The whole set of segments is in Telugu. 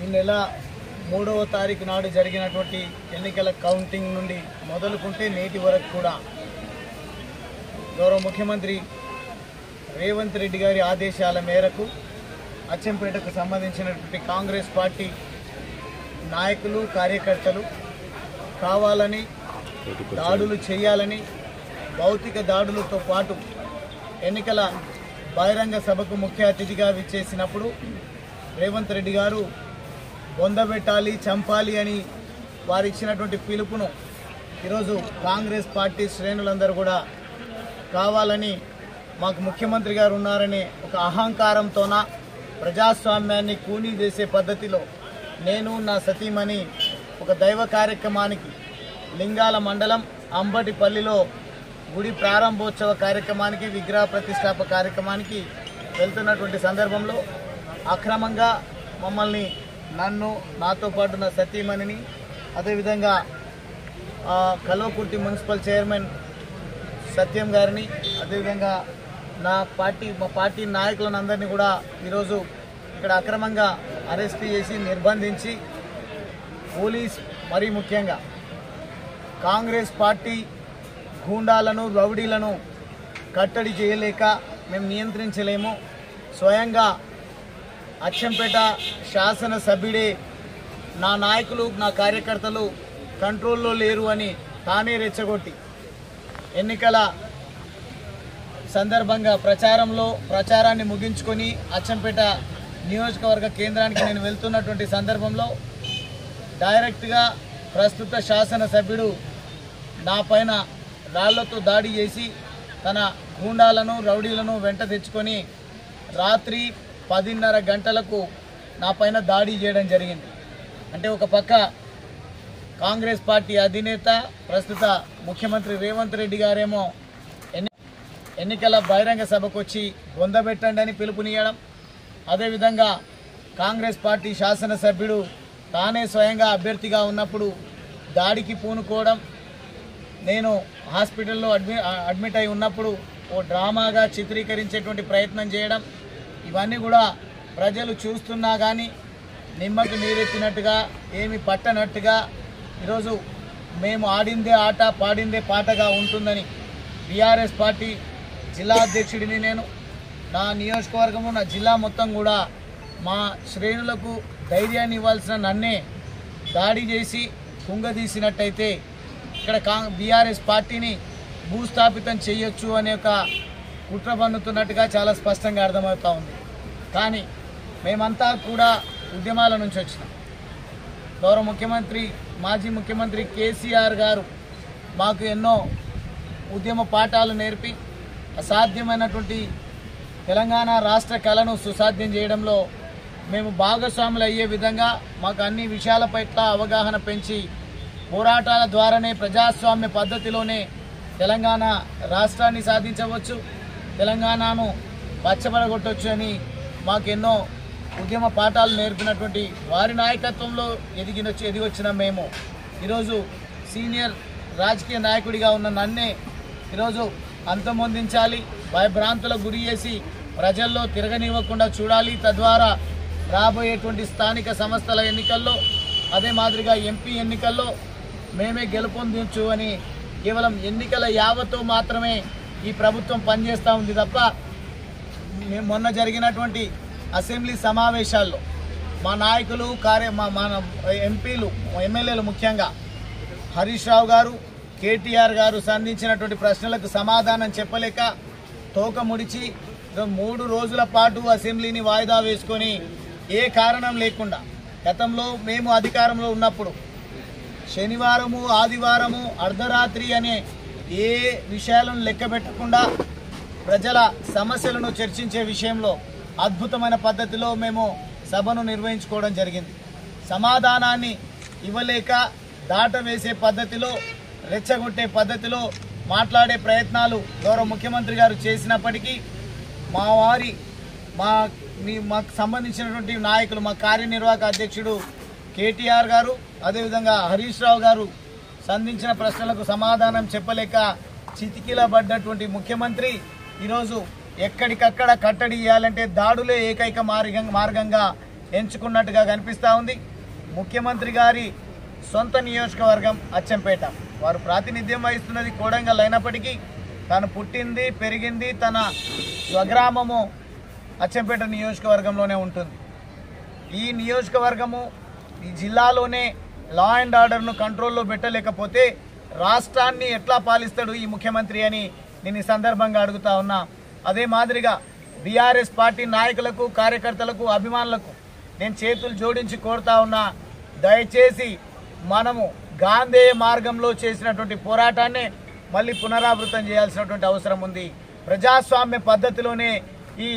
ఈ నెల 3వ తారీఖు నాడు జరిగినటువంటి ఎన్నికల కౌంటింగ్ నుండి మొదలుకుంటే నేటి వరకు కూడా గౌరవ ముఖ్యమంత్రి రేవంత్ రెడ్డి గారి ఆదేశాల మేరకు అచ్చంపేటకు సంబంధించినటువంటి కాంగ్రెస్ పార్టీ నాయకులు కార్యకర్తలు కావాలని దాడులు చేయాలని భౌతిక దాడులతో పాటు ఎన్నికల బహిరంగ సభకు ముఖ్య అతిథిగా విచ్చేసినప్పుడు రేవంత్ రెడ్డి గారు బొందబెట్టాలి చంపాలి అని వారు ఇచ్చినటువంటి పిలుపును ఈరోజు కాంగ్రెస్ పార్టీ శ్రేణులందరూ కూడా కావాలని మాకు ముఖ్యమంత్రి గారు ఉన్నారనే ఒక అహంకారంతోన ప్రజాస్వామ్యాన్ని కూనీ చేసే పద్ధతిలో నేను నా సతీమణి ఒక దైవ కార్యక్రమానికి లింగాల మండలం అంబటిపల్లిలో గుడి ప్రారంభోత్సవ కార్యక్రమానికి విగ్రహ ప్రతిష్టాప కార్యక్రమానికి వెళ్తున్నటువంటి సందర్భంలో అక్రమంగా మమ్మల్ని నన్ను నాతో పాటు నా సతీమణిని అదేవిధంగా కల్వకుర్తి మున్సిపల్ చైర్మన్ సత్యం గారిని అదేవిధంగా మా పార్టీ నాయకులను అందరినీ కూడా ఈరోజు ఇక్కడ అక్రమంగా అరెస్ట్ చేసి నిర్బంధించి పోలీస్ మరీ ముఖ్యంగా కాంగ్రెస్ పార్టీ గూండాలను రౌడీలను కట్టడి చేయలేక మేము నియంత్రించలేము స్వయంగా అచ్చంపేట శాసనసభ్యుడే నా నాయకులు నా కార్యకర్తలు కంట్రోల్లో లేరు అని తానే రెచ్చగొట్టి ఎన్నికల సందర్భంగా ప్రచారాన్ని ముగించుకొని అచ్చంపేట నియోజకవర్గ కేంద్రానికి నేను వెళ్తున్నటువంటి సందర్భంలో డైరెక్ట్గా ప్రస్తుత శాసనసభ్యుడు నా పైన రాళ్లతో దాడి చేసి తన గూండాలను రౌడీలను వెంట తెచ్చుకొని రాత్రి 10:30 గంటలకు నా పైన దాడి చేయడం జరిగింది. అంటే ఒక పక్క కాంగ్రెస్ పార్టీ అధినేత ప్రస్తుత ముఖ్యమంత్రి రేవంత్ రెడ్డి గారేమో ఎన్నికల బహిరంగ సభకు వచ్చి బొందబెట్టండి అని పిలుపునియడం, అదేవిధంగా కాంగ్రెస్ పార్టీ శాసనసభ్యుడు తానే స్వయంగా అభ్యర్థిగా ఉన్నప్పుడు దాడికి పూనుకోవడం, నేను హాస్పిటల్లో అడ్మిట్ అయి ఉన్నప్పుడు ఓ డ్రామాగా చిత్రీకరించేటువంటి ప్రయత్నం చేయడం, ఇవన్నీ కూడా ప్రజలు చూస్తున్నా కానీ నిమ్మకు నీరెత్తినట్టుగా ఏమి పట్టనట్టుగా ఈరోజు మేము ఆడిందే ఆట పాడిందే పాటగా ఉంటుందని బీఆర్ఎస్ పార్టీ జిల్లా అధ్యక్షుడిని నేను, నా నియోజకవర్గము నా జిల్లా మొత్తం కూడా మా శ్రేణులకు ధైర్యాన్ని ఇవ్వాల్సిన నన్నే దాడి చేసి కుంగదీసినట్టయితే ఇక్కడ బీఆర్ఎస్ పార్టీని భూస్థాపితం చేయొచ్చు అనే ఒక కుట్ర పన్నుతున్నట్టుగా చాలా స్పష్టంగా అర్థమవుతూ ఉంది. కానీ మేమంతా కూడా ఉద్యమాల నుంచి వచ్చినాం. గౌరవ ముఖ్యమంత్రి మాజీ ముఖ్యమంత్రి కేసీఆర్ గారు మాకు ఎన్నో ఉద్యమ పాఠాలు నేర్పి అసాధ్యమైనటువంటి తెలంగాణ రాష్ట్ర కళను సుసాధ్యం చేయడంలో మేము భాగస్వాములు అయ్యే విధంగా మాకు అన్ని విషయాల పట్ల అవగాహన పెంచి పోరాటాల ద్వారానే ప్రజాస్వామ్య పద్ధతిలోనే తెలంగాణ రాష్ట్రాన్ని సాధించవచ్చు, తెలంగాణను పచ్చబడగొట్టవచ్చు అని మాకెన్నో ఉద్యమ పాఠాలు నేర్పినటువంటి వారి నాయకత్వంలో ఎదిగొచ్చిన మేము ఈరోజు సీనియర్ రాజకీయ నాయకుడిగా ఉన్న నన్నే ఈరోజు అంతమొందించాలి, భయభ్రాంతులకు గురి చేసి ప్రజల్లో తిరగనివ్వకుండా చూడాలి, తద్వారా రాబోయేటువంటి స్థానిక సంస్థల ఎన్నికల్లో అదే మాదిరిగా ఎంపీ ఎన్నికల్లో మేమే గెలుపొందొచ్చు అని కేవలం ఎన్నికల యావతో మాత్రమే ఈ ప్రభుత్వం పనిచేస్తూ ఉంది తప్ప మొన్న జరిగినటువంటి అసెంబ్లీ సమావేశాల్లో మా నాయకులు మన ఎంపీలు ఎమ్మెల్యేలు ముఖ్యంగా హరీష్ రావు గారు కేటీఆర్ గారు సంధించినటువంటి ప్రశ్నలకు సమాధానం చెప్పలేక తోక ముడిచి 3 రోజుల పాటు అసెంబ్లీని వాయిదా వేసుకొని ఏ కారణం లేకుండా గతంలో మేము అధికారంలో ఉన్నప్పుడు శనివారము ఆదివారము అర్ధరాత్రి అనే ఏ విషయాలను లెక్కబెట్టకుండా ప్రజల సమస్యలను చర్చించే విషయంలో అద్భుతమైన పద్ధతిలో మేము సభను నిర్వహించుకోవడం జరిగింది. సమాధానాన్ని ఇవ్వలేక దాటవేసే పద్ధతిలో రెచ్చగొట్టే పద్ధతిలో మాట్లాడే ప్రయత్నాలు గౌరవ ముఖ్యమంత్రి గారు చేసినప్పటికీ మాకు సంబంధించినటువంటి నాయకులు మా కార్యనిర్వాహక అధ్యక్షుడు కేటీఆర్ గారు అదేవిధంగా హరీష్ రావు గారు సంధించిన ప్రశ్నలకు సమాధానం చెప్పలేక చితికిలబడ్డటువంటి ముఖ్యమంత్రి ఈరోజు ఎక్కడికక్కడ కట్టడి చేయాలంటే దాడులే ఏకైక మార్గంగా ఎంచుకున్నట్టుగా కనిపిస్తూ ఉంది. ముఖ్యమంత్రి గారి సొంత నియోజకవర్గం అచ్చంపేట. వారు ప్రాతినిధ్యం వహిస్తున్నది కోడంగల్ అయినప్పటికీ తాను పుట్టింది పెరిగింది తన స్వగ్రామము అచ్చంపేట నియోజకవర్గంలోనే ఉంటుంది. ఈ నియోజకవర్గము ఈ జిల్లాలోనే లా అండ్ ఆర్డర్ను కంట్రోల్లో పెట్టలేకపోతే రాష్ట్రాన్ని ఎట్లా పాలిస్తాడు ఈ ముఖ్యమంత్రి అని నేను ఈ సందర్భంగా అడుగుతా ఉన్నా. అదే మాదిరిగా బీఆర్ఎస్ పార్టీ నాయకులకు కార్యకర్తలకు అభిమానులకు నేను చేతులు జోడించి కోరుతా ఉన్నా, దయచేసి మనము గాంధేయ మార్గంలో చేసినటువంటి పోరాటాన్ని మళ్ళీ పునరావృతం చేయాల్సినటువంటి అవసరం ఉంది. ప్రజాస్వామ్య పద్ధతిలోనే ఈ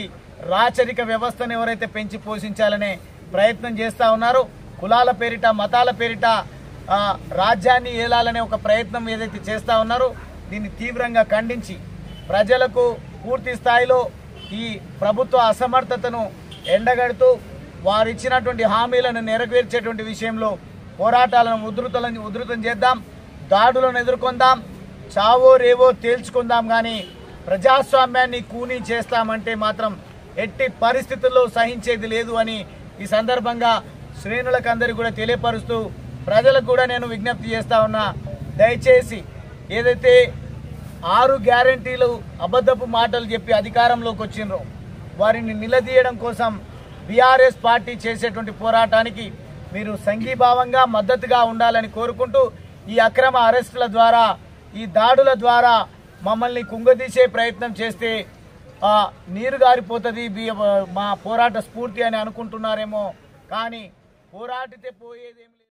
రాచరిక వ్యవస్థను ఎవరైతే పెంచి పోషించాలనే ప్రయత్నం చేస్తూ ఉన్నారో, కులాల పేరిట మతాల పేరిట రాజ్యాన్ని ఏలాలనే ఒక ప్రయత్నం ఏదైతే చేస్తూ ఉన్నారో దీన్ని తీవ్రంగా ఖండించి ప్రజలకు పూర్తి స్థాయిలో ఈ ప్రభుత్వ అసమర్థతను ఎండగడుతూ వారు ఇచ్చినటువంటి హామీలను నెరవేర్చేటువంటి విషయంలో పోరాటాలను ఉధృతం చేద్దాం, దాడులను ఎదుర్కొందాం, చావో రేవో తేల్చుకుందాం. కానీ ప్రజాస్వామ్యాన్ని కూనీ చేస్తామంటే మాత్రం ఎట్టి పరిస్థితుల్లో సహించేది లేదు అని ఈ సందర్భంగా శ్రేణులకు అందరికీ కూడా తెలియపరుస్తూ ప్రజలకు కూడా నేను విజ్ఞప్తి చేస్తా ఉన్నా, దయచేసి ఏదైతే 6 గ్యారంటీలు అబద్ధపు మాటలు చెప్పి అధికారంలోకి వచ్చిండ్రో వారిని నిలదీయడం కోసం బీఆర్ఎస్ పార్టీ చేసేటువంటి పోరాటానికి మీరు సంఘీభావంగా మద్దతుగా ఉండాలని కోరుకుంటూ ఈ అక్రమ అరెస్టుల ద్వారా ఈ దాడుల ద్వారా మమ్మల్ని కుంగదీసే ప్రయత్నం చేస్తే నీరు గారిపోతుంది మా పోరాట స్ఫూర్తి అని అనుకుంటున్నారేమో, కానీ పోరాటితే పోయేదేమి.